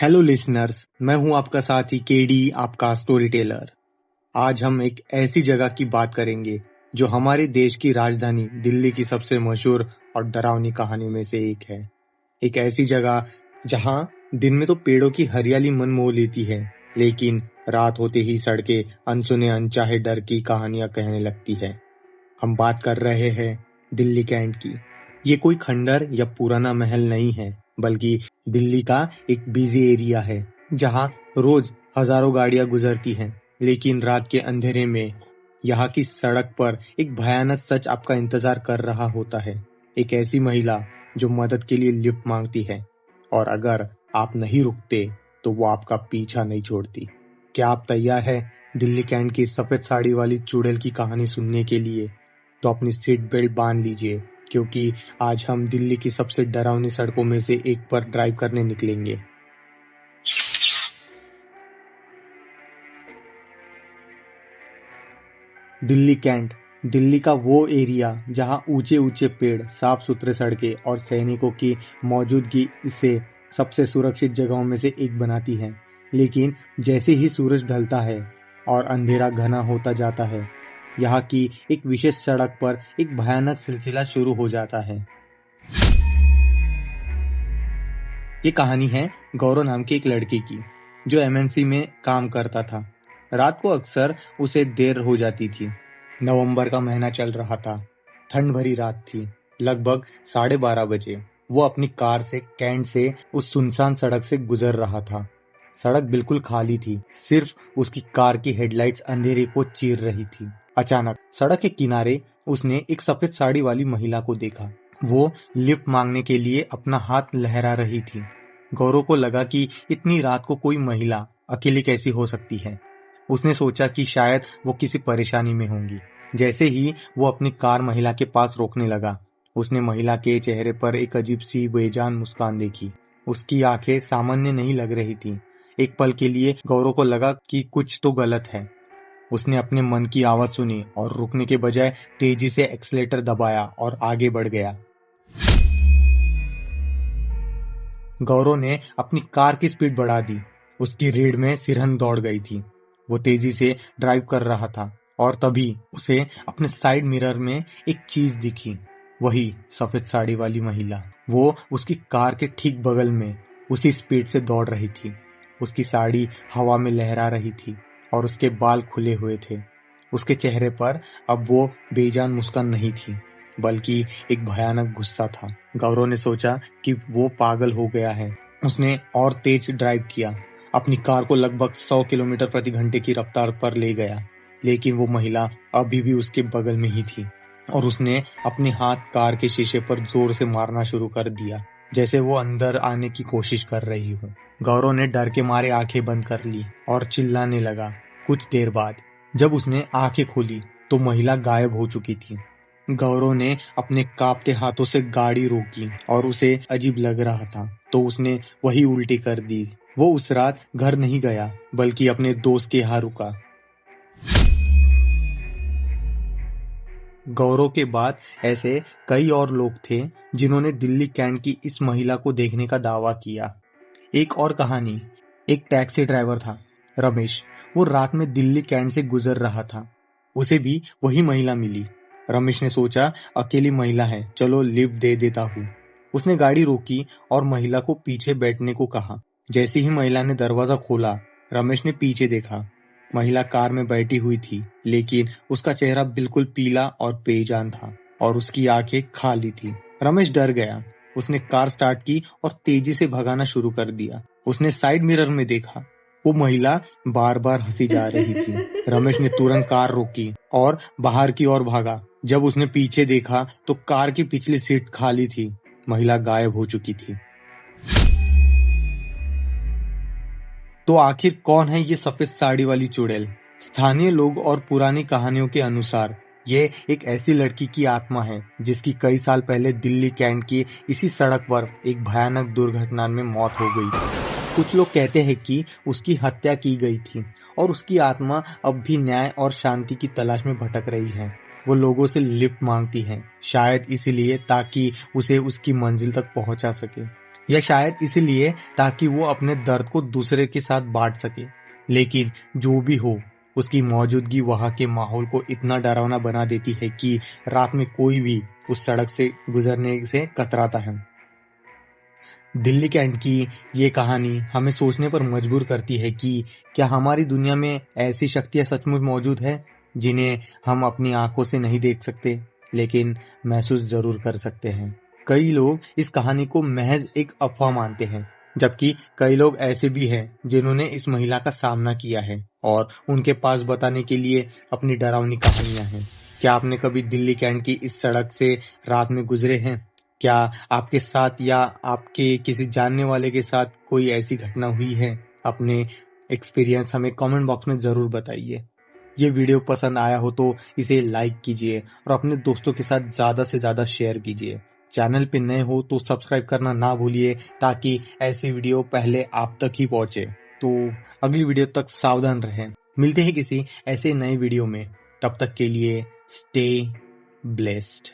Hello listeners, मैं हूं आपका साथी केडी, आपका स्टोरी टेलर। आज हम एक ऐसी जगह की बात करेंगे जो हमारे देश की राजधानी दिल्ली की सबसे मशहूर और डरावनी कहानियों में से एक है। एक ऐसी जगह जहां दिन में तो पेड़ों की हरियाली मन मोह लेती है, लेकिन रात होते ही सड़कें अनसुने अनचाहे डर की कहानियां कहने लगती है। हम बात कर रहे हैं दिल्ली कैंट की। ये कोई खंडर या पुराना महल नहीं है, बल्कि दिल्ली का एक बिजी एरिया है जहां रोज हजारों गाड़ियां गुजरती हैं। लेकिन रात के अंधेरे में यहाँ की सड़क पर एक भयानक सच आपका इंतजार कर रहा होता है। एक ऐसी महिला जो मदद के लिए लिफ्ट मांगती है, और अगर आप नहीं रुकते तो वो आपका पीछा नहीं छोड़ती। क्या आप तैयार हैं दिल्ली कैंट की सफेद साड़ी वाली चुड़ैल की कहानी सुनने के लिए? तो अपनी सीट बेल्ट बांध लीजिए, क्योंकि आज हम दिल्ली की सबसे डरावनी सड़कों में से एक पर ड्राइव करने निकलेंगे। दिल्ली कैंट, दिल्ली का वो एरिया जहां ऊंचे ऊंचे पेड़, साफ सुथरे सड़कें और सैनिकों की मौजूदगी इसे सबसे सुरक्षित जगहों में से एक बनाती है। लेकिन जैसे ही सूरज ढलता है और अंधेरा घना होता जाता है, यहाँ की एक विशेष सड़क पर एक भयानक सिलसिला शुरू हो जाता है। ये कहानी है गौरव नाम के एक लड़के की, जो एमएनसी में काम करता था। रात को अक्सर उसे देर हो जाती थी। नवंबर का महीना चल रहा था। ठंड भरी रात थी। लगभग 12:30 बजे वो अपनी कार से कैंट से उस सुनसान सड़क से गुजर रहा था। सड़क बिल्कुल खाली थी, सिर्फ उसकी कार की हेडलाइट्स अंधेरे को चीर रही थी। अचानक सड़क के किनारे उसने एक सफेद साड़ी वाली महिला को देखा। वो लिफ्ट मांगने के लिए अपना हाथ लहरा रही थी। गौरव को लगा कि इतनी रात को कोई महिला अकेली कैसी हो सकती है। उसने सोचा कि शायद वो किसी परेशानी में होंगी। जैसे ही वो अपनी कार महिला के पास रोकने लगा, उसने महिला के चेहरे पर एक अजीब सी बेजान मुस्कान देखी। उसकी आंखें सामान्य नहीं लग रही थी। एक पल के लिए गौरव को लगा कि कुछ तो गलत है। उसने अपने मन की आवाज सुनी और रुकने के बजाय तेजी से एक्सीलेटर दबाया और आगे बढ़ गया। गौरव ने अपनी कार की स्पीड बढ़ा दी। उसकी रीढ़ में सिरहन दौड़ गई थी। वो तेजी से ड्राइव कर रहा था और तभी उसे अपने साइड मिरर में एक चीज दिखी। वही सफेद साड़ी वाली महिला। वो उसकी कार के ठीक बगल में उसी स्पीड से दौड़ रही थी। उसकी साड़ी हवा में लहरा रही थी और उसके बाल खुले हुए थे। उसके चेहरे पर अब वो बेजान मुस्कान नहीं थी, बल्कि एक भयानक गुस्सा था। गौरव ने सोचा कि वो पागल हो गया है। उसने और तेज ड्राइव किया, अपनी कार को लगभग 100 किलोमीटर प्रति घंटे की रफ्तार पर ले गया। लेकिन वो महिला अभी भी उसके बगल में ही थी और उसने अपने हाथ कार के शीशे पर जोर से मारना शुरू कर दिया, जैसे वो अंदर आने की कोशिश कर रही हो। गौरव ने डर के मारे आंखें बंद कर ली और चिल्लाने लगा। कुछ देर बाद जब उसने आंखें खोली तो महिला गायब हो चुकी थी। गौरव ने अपने कांपते हाथों से गाड़ी रोकी और उसे अजीब लग रहा था, तो उसने वही उल्टी कर दी। वो उस रात घर नहीं गया, बल्कि अपने दोस्त के यहाँ रुका। गौरव के बाद ऐसे कई और लोग थे जिन्होंने दिल्ली कैंट की इस महिला को देखने का दावा किया। एक और कहानी, एक टैक्सी ड्राइवर था, रमेश। वो रात में दिल्ली कैंट से गुजर रहा था। उसे भी वही महिला मिली। रमेश ने सोचा, अकेली महिला है, चलो लिफ्ट दे देता हूँ। उसने गाड़ी रोकी और महिला को पीछे बैठने को कहा। जैसे ही महिला ने दरवाजा खोला, रमेश ने पीछे देखा। महिला कार में बैठी हुई थी, लेकिन उसका चेहरा बिल्कुल पीला और बेजान था और उसकी आंखें खाली थी। रमेश डर गया। उसने कार स्टार्ट की और तेजी से भगाना शुरू कर दिया। उसने साइड मिरर में देखा, वो महिला बार बार हंसी जा रही थी। रमेश ने तुरंत कार रोकी और बाहर की ओर भागा। जब उसने पीछे देखा तो कार की पिछली सीट खाली थी। महिला गायब हो चुकी थी। तो आखिर कौन है ये सफेद साड़ी वाली चुड़ैल? स्थानीय लोग और पुरानी कहानियों के अनुसार ये एक ऐसी लड़की की आत्मा है जिसकी कई साल पहले दिल्ली कैंट की इसी सड़क पर एक भयानक दुर्घटना में मौत हो गई थी। कुछ लोग कहते हैं कि उसकी हत्या की गई थी और उसकी आत्मा अब भी न्याय और शांति की तलाश में भटक रही है। वो लोगों से लिफ्ट मांगती है, शायद इसीलिए ताकि उसे उसकी मंजिल तक पहुंचा सके। या शायद इसीलिए ताकि वो अपने दर्द को दूसरे के साथ बांट सके। लेकिन जो भी हो, उसकी मौजूदगी वहां के माहौल को इतना डरावना बना देती है कि रात में कोई भी उस सड़क से गुजरने से कतराता है। दिल्ली कैंट की ये कहानी हमें सोचने पर मजबूर करती है कि क्या हमारी दुनिया में ऐसी शक्तियां सचमुच मौजूद है जिन्हें हम अपनी आंखों से नहीं देख सकते, लेकिन महसूस जरूर कर सकते हैं। कई लोग इस कहानी को महज एक अफवाह मानते हैं, जबकि कई लोग ऐसे भी हैं जिन्होंने इस महिला का सामना किया है और उनके पास बताने के लिए अपनी डरावनी कहानियां हैं। क्या आपने कभी दिल्ली कैंट की इस सड़क से रात में गुजरे हैं? क्या आपके साथ या आपके किसी जानने वाले के साथ कोई ऐसी घटना हुई है? अपने एक्सपीरियंस हमें कमेंट बॉक्स में जरूर बताइए। ये वीडियो पसंद आया हो तो इसे लाइक कीजिए और अपने दोस्तों के साथ ज्यादा से ज्यादा शेयर कीजिए। चैनल पे नए हो तो सब्सक्राइब करना ना भूलिए ताकि ऐसी वीडियो पहले आप तक ही पहुंचे। तो अगली वीडियो तक सावधान रहें। मिलते हैं किसी ऐसे नए वीडियो में। तब तक के लिए स्टे ब्लेस्ड।